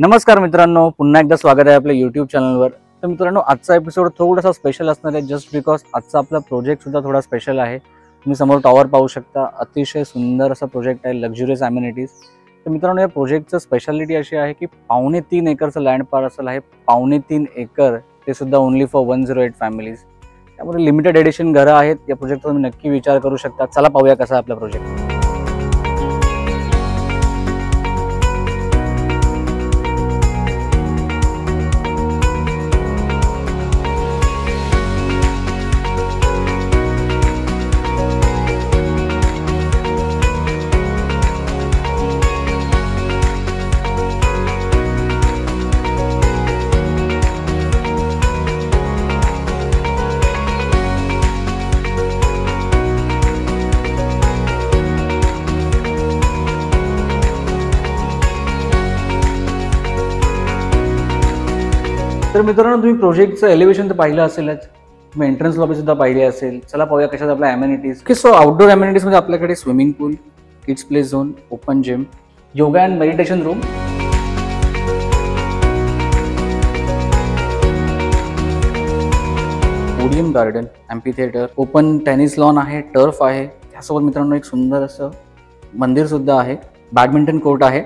नमस्कार मित्रांनो, पुन्हा एकदा स्वागत आहे आपल्या यूट्यूब चॅनलवर। तर मित्रांनो, आजचा एपिसोड थोडासा स्पेशल असणार आहे जस्ट बिकॉज आजचा आपला प्रोजेक्ट सुद्धा थोडा स्पेशल आहे। तुम्ही समोर टॉवर पाहू शकता, अतिशय सुंदर असा प्रोजेक्ट आहे, लक्झुरियस अमेनिटीज। तर मित्रांनो, या प्रोजेक्टचं स्पेशालिटी अशी आहे की 3.5 एकरचं लँड पार्सल आहे, 3.5 एकर, ते सुद्धा ओनली फॉर 108 फॅमिलीज। त्यामुळे लिमिटेड एडिशन घरं आहेत। या प्रोजेक्टचा तुम्ही नक्की विचार करू शकता। चला पाहूया कसा आपला प्रोजेक्ट। तर मित्रांनो, तुम्ही प्रोजेक्टचं एलिव्हेशन तर पाहिलं असेलच, तुम्ही एंट्रन्स लॉबी सुद्धा पाहिली असेल। चला पाहूया कशात आपल्या अमेनिटीज। सो आउटडोर अमेनिटीज मध्ये आपल्याकडे swimming pool, kids play zone, open gym, yoga and meditation room, podium garden, amphi theatre, open tennis lawn आहे, टर्फ आहे। त्यासोबत मित्रांनो एक सुंदर असं मंदिर सुद्धा आहे, बॅडमिंटन कोर्ट आहे,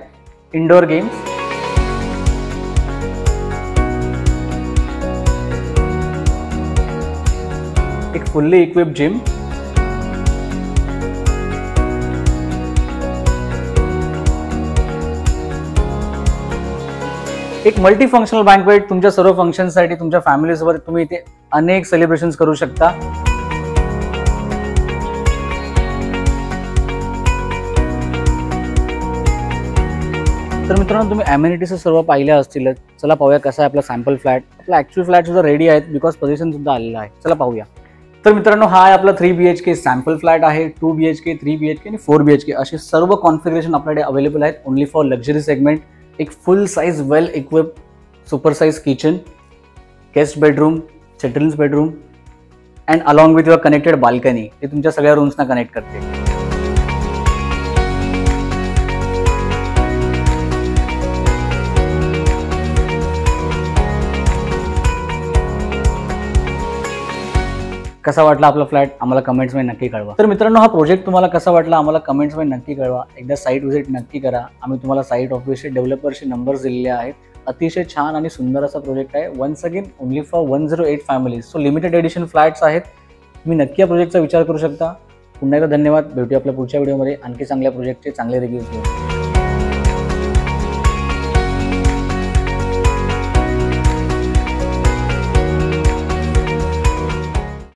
इंडोर गेम्स, एक फुल्ली इक्विप्ड जिम, एक मल्टी फंक्शनल बँक्वेट। तुमच्या सर्व फंक्शनसाठी तुमच्या फॅमिली सोबत तुम्ही इथे अनेक सेलिब्रेशन्स करू शकता। तर मित्रांनो, तुम्ही अमेनिटीज सर्व पाहिल्या असतीलच। चला पाहूया कसा आहे आपला सॅम्पल फ्लॅट। आपला ऍक्च्युअल फ्लॅट सुद्धा रेडी आहे बिकॉज पोझिशन सुद्धा आलेला आहे। चला पाहूया। तर मित्रांनो, हा आहे आपला 3 BHK सॅम्पल फ्लॅट आहे। 2 BHK, 3 BHK आणि 4 BHK असे सर्व कॉन्फिगरेशन आपल्याकडे अवेलेबल आहेत ओनली फॉर लक्झरी सेगमेंट। एक full size well equipped super size kitchen, guest bedroom, children's bedroom and along with your connected balcony, ते तुमच्या सगळ्या रूम्सना कनेक्ट करते। कसा वाटला आपला फ्लॅट आम्हाला कमेंट्समध्ये नक्की कळवा। तर मित्रांनो, हा प्रोजेक्ट तुम्हाला कसा वाटला आम्हाला कमेंट्समध्ये नक्की कळवा। एकदा साईट व्हिजिट नक्की करा। आम्ही तुम्हाला साईट ऑफिसचे डेव्हलपर्सचे नंबर्स दिलेले आहेत। अतिशय छान आणि सुंदर असा प्रोजेक्ट आहे। Once again only for 108 families. So limited edition flats आहेत। तुम्ही नक्की या प्रोजेक्टचा विचार करू शकता। पुन्हा एकदा धन्यवाद। भेटूया आपल्या पुढच्या व्हिडिओमध्ये आणखी चांगल्या प्रोजेक्टचे चांगले रिव्ह्यूज घेऊन।